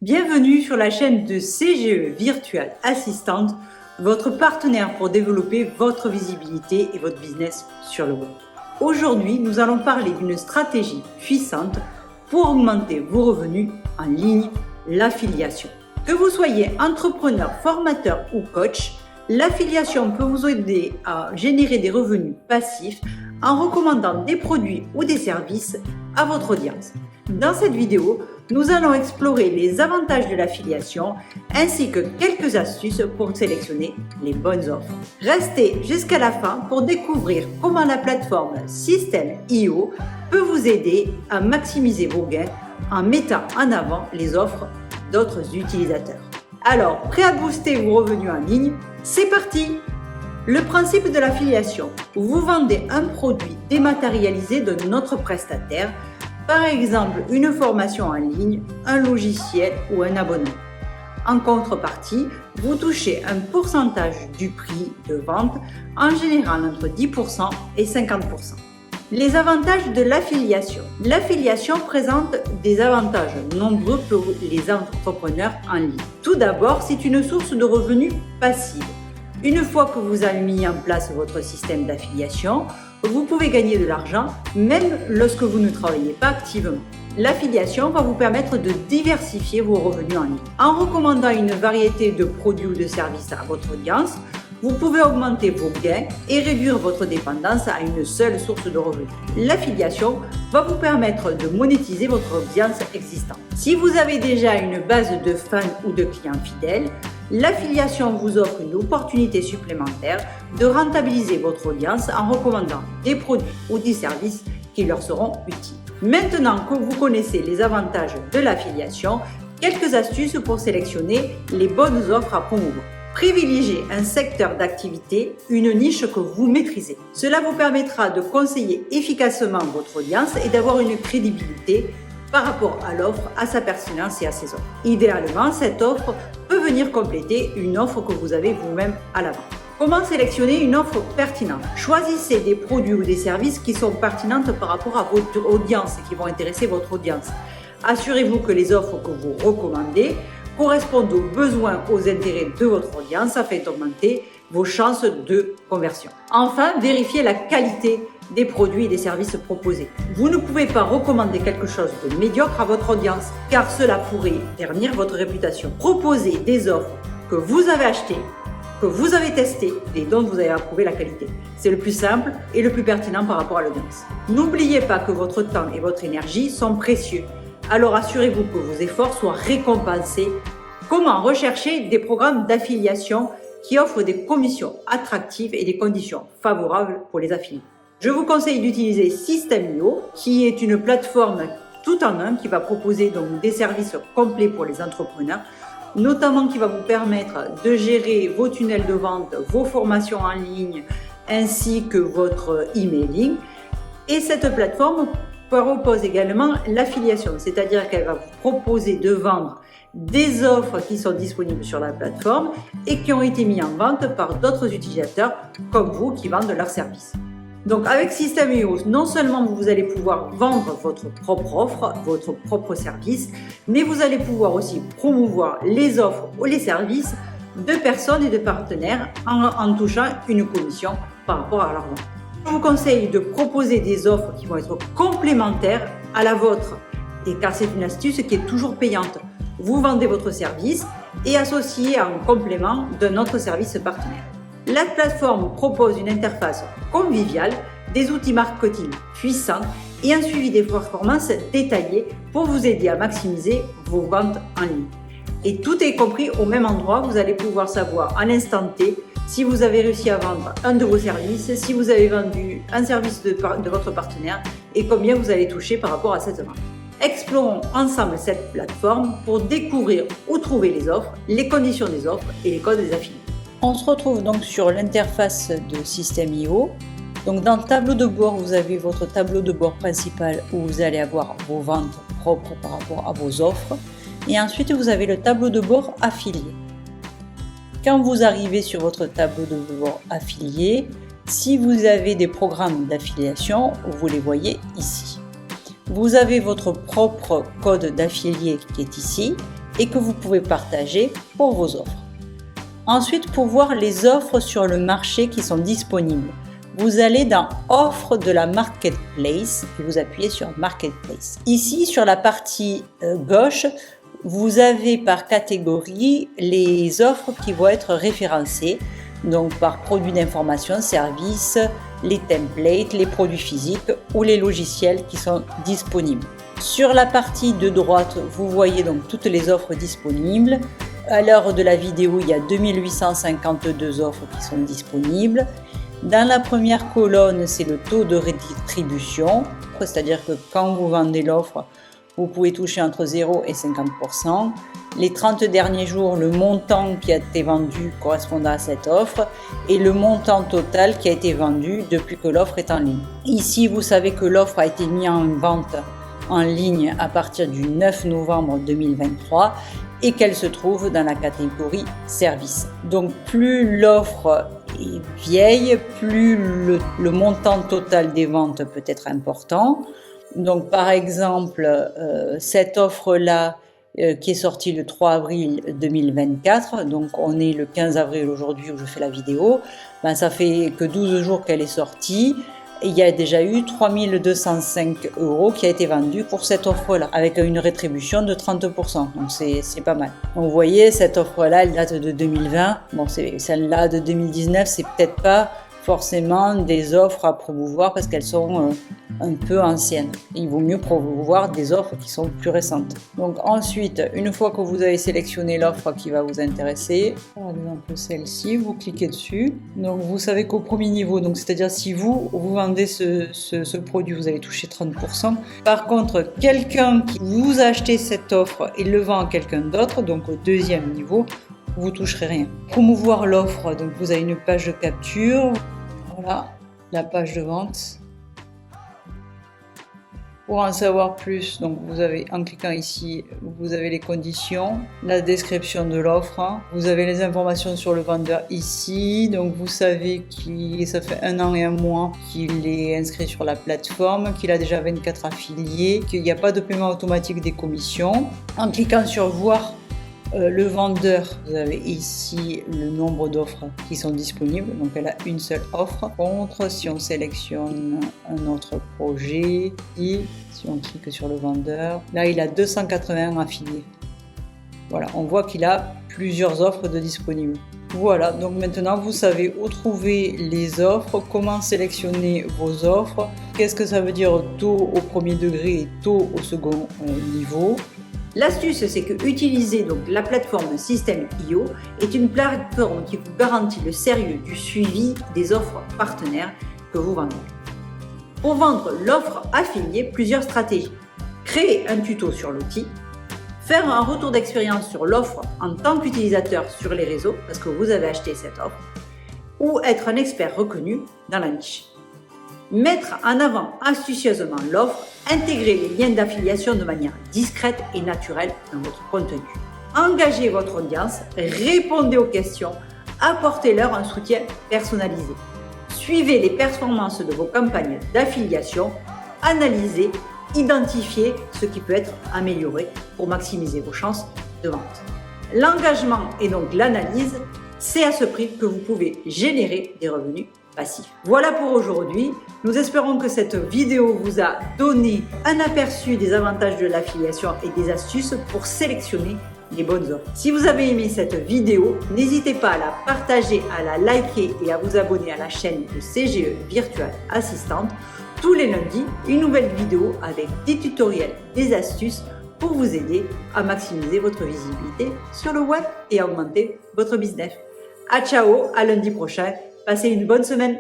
Bienvenue sur la chaîne de CGE Virtual Assistant, votre partenaire pour développer votre visibilité et votre business sur le web. Aujourd'hui, nous allons parler d'une stratégie puissante pour augmenter vos revenus en ligne, l'affiliation. Que vous soyez entrepreneur, formateur ou coach, l'affiliation peut vous aider à générer des revenus passifs en recommandant des produits ou des services à votre audience. Dans cette vidéo, nous allons explorer les avantages de l'affiliation ainsi que quelques astuces pour sélectionner les bonnes offres. Restez jusqu'à la fin pour découvrir comment la plateforme Systeme.io peut vous aider à maximiser vos gains en mettant en avant les offres d'autres utilisateurs. Alors, prêt à booster vos revenus en ligne? C'est parti! Le principe de l'affiliation. Vous vendez un produit dématérialisé de notre prestataire, par exemple une formation en ligne, un logiciel ou un abonnement. En contrepartie, vous touchez un pourcentage du prix de vente, en général entre 10% et 50%. Les avantages de l'affiliation. L'affiliation présente des avantages nombreux pour les entrepreneurs en ligne. Tout d'abord, c'est une source de revenus passive. Une fois que vous avez mis en place votre système d'affiliation, vous pouvez gagner de l'argent même lorsque vous ne travaillez pas activement. L'affiliation va vous permettre de diversifier vos revenus en ligne. En recommandant une variété de produits ou de services à votre audience, vous pouvez augmenter vos gains et réduire votre dépendance à une seule source de revenus. L'affiliation va vous permettre de monétiser votre audience existante. Si vous avez déjà une base de fans ou de clients fidèles, l'affiliation vous offre une opportunité supplémentaire de rentabiliser votre audience en recommandant des produits ou des services qui leur seront utiles. Maintenant que vous connaissez les avantages de l'affiliation, quelques astuces pour sélectionner les bonnes offres à promouvoir. Privilégiez un secteur d'activité, une niche que vous maîtrisez. Cela vous permettra de conseiller efficacement votre audience et d'avoir une crédibilité par rapport à l'offre, à sa pertinence et à ses offres. Idéalement, cette offre peut venir compléter une offre que vous avez vous-même à l'avant. Comment sélectionner une offre pertinente? Choisissez des produits ou des services qui sont pertinentes par rapport à votre audience et qui vont intéresser votre audience. Assurez-vous que les offres que vous recommandez correspondent aux besoins, aux intérêts de votre audience afin d'augmenter vos chances de conversion. Enfin, vérifiez la qualité des produits et des services proposés. Vous ne pouvez pas recommander quelque chose de médiocre à votre audience car cela pourrait ternir votre réputation. Proposez des offres que vous avez achetées, que vous avez testées et dont vous avez approuvé la qualité. C'est le plus simple et le plus pertinent par rapport à l'audience. N'oubliez pas que votre temps et votre énergie sont précieux. Alors assurez-vous que vos efforts soient récompensés. Comment rechercher des programmes d'affiliation qui offrent des commissions attractives et des conditions favorables pour les affiliés? Je vous conseille d'utiliser Systeme.io, qui est une plateforme tout en un qui va proposer donc des services complets pour les entrepreneurs, notamment qui va vous permettre de gérer vos tunnels de vente, vos formations en ligne, ainsi que votre emailing. Et cette plateforme propose également l'affiliation, c'est-à-dire qu'elle va vous proposer de vendre des offres qui sont disponibles sur la plateforme et qui ont été mises en vente par d'autres utilisateurs comme vous qui vendent leurs services. Donc avec Systeme.io, non seulement vous allez pouvoir vendre votre propre offre, votre propre service, mais vous allez pouvoir aussi promouvoir les offres ou les services de personnes et de partenaires en touchant une commission par rapport à leur vente. Je vous conseille de proposer des offres qui vont être complémentaires à la vôtre, et car c'est une astuce qui est toujours payante. Vous vendez votre service et associé à un complément d'un autre service partenaire. La plateforme propose une interface conviviale, des outils marketing puissants et un suivi des performances détaillé pour vous aider à maximiser vos ventes en ligne. Et tout est compris au même endroit, vous allez pouvoir savoir à l'instant T si vous avez réussi à vendre un de vos services, si vous avez vendu un service de votre partenaire et combien vous allez toucher par rapport à cette vente. Explorons ensemble cette plateforme pour découvrir où trouver les offres, les conditions des offres et les codes des affiliés. On se retrouve donc sur l'interface de Systeme.io. Donc dans le tableau de bord, vous avez votre tableau de bord principal où vous allez avoir vos ventes propres par rapport à vos offres. Et ensuite, vous avez le tableau de bord affilié. Quand vous arrivez sur votre tableau de bord affilié, si vous avez des programmes d'affiliation, vous les voyez ici. Vous avez votre propre code d'affilié qui est ici et que vous pouvez partager pour vos offres. Ensuite, pour voir les offres sur le marché qui sont disponibles, vous allez dans Offres de la Marketplace et vous appuyez sur Marketplace. Ici, sur la partie gauche, vous avez par catégorie les offres qui vont être référencées, donc par produits d'information, services, les templates, les produits physiques ou les logiciels qui sont disponibles. Sur la partie de droite, vous voyez donc toutes les offres disponibles. À l'heure de la vidéo, il y a 2852 offres qui sont disponibles. Dans la première colonne, c'est le taux de rétribution, c'est-à-dire que quand vous vendez l'offre, vous pouvez toucher entre 0 et 50%. Les 30 derniers jours, le montant qui a été vendu correspondant à cette offre et le montant total qui a été vendu depuis que l'offre est en ligne. Ici, vous savez que l'offre a été mise en vente en ligne à partir du 9 novembre 2023 et qu'elle se trouve dans la catégorie service. Donc plus l'offre est vieille, plus le montant total des ventes peut être important. Donc par exemple, cette offre-là qui est sortie le 3 avril 2024, donc on est le 15 avril aujourd'hui où je fais la vidéo, ben, ça fait que 12 jours qu'elle est sortie. Il y a déjà eu 3205 € qui a été vendu pour cette offre-là, avec une rétribution de 30%. Donc c'est pas mal. Donc vous voyez, cette offre-là, elle date de 2020. Bon, celle-là de 2019, c'est peut-être pas forcément des offres à promouvoir parce qu'elles sont un peu anciennes. Il vaut mieux promouvoir des offres qui sont plus récentes. Donc ensuite, une fois que vous avez sélectionné l'offre qui va vous intéresser, par exemple celle-ci, vous cliquez dessus. Donc vous savez qu'au premier niveau, donc c'est-à-dire si vous vendez ce produit, vous allez toucher 30%. Par contre, quelqu'un qui vous a acheté cette offre et le vend à quelqu'un d'autre, donc au deuxième niveau, vous toucherez rien. Promouvoir l'offre, donc vous avez une page de capture. Voilà, la page de vente. Pour en savoir plus, donc vous avez, en cliquant ici, vous avez les conditions, la description de l'offre, vous avez les informations sur le vendeur ici, donc vous savez que ça fait 1 an et 1 mois qu'il est inscrit sur la plateforme, qu'il a déjà 24 affiliés, qu'il n'y a pas de paiement automatique des commissions. En cliquant sur voir le vendeur, vous avez ici le nombre d'offres qui sont disponibles, donc elle a une seule offre. Contre, si on sélectionne un autre projet, et si on clique sur le vendeur, là il a 281 affiliés. Voilà, on voit qu'il a plusieurs offres de disponibles. Voilà, donc maintenant vous savez où trouver les offres, comment sélectionner vos offres, qu'est-ce que ça veut dire taux au premier degré et taux au second niveau. L'astuce, c'est que utiliser donc la plateforme Systeme.io est une plateforme qui vous garantit le sérieux du suivi des offres partenaires que vous vendez. Pour vendre l'offre affiliée, plusieurs stratégies. Créer un tuto sur l'outil, faire un retour d'expérience sur l'offre en tant qu'utilisateur sur les réseaux, parce que vous avez acheté cette offre, ou être un expert reconnu dans la niche. Mettre en avant astucieusement l'offre, intégrer les liens d'affiliation de manière discrète et naturelle dans votre contenu. Engagez votre audience, répondez aux questions, apportez-leur un soutien personnalisé. Suivez les performances de vos campagnes d'affiliation, analysez, identifiez ce qui peut être amélioré pour maximiser vos chances de vente. L'engagement et donc l'analyse, c'est à ce prix que vous pouvez générer des revenus passifs. Voilà pour aujourd'hui. Nous espérons que cette vidéo vous a donné un aperçu des avantages de l'affiliation et des astuces pour sélectionner les bonnes offres. Si vous avez aimé cette vidéo, n'hésitez pas à la partager, à la liker et à vous abonner à la chaîne de CGE Virtual Assistant. Tous les lundis, une nouvelle vidéo avec des tutoriels, des astuces pour vous aider à maximiser votre visibilité sur le web et à augmenter votre business. À ciao, à lundi prochain. Passez une bonne semaine.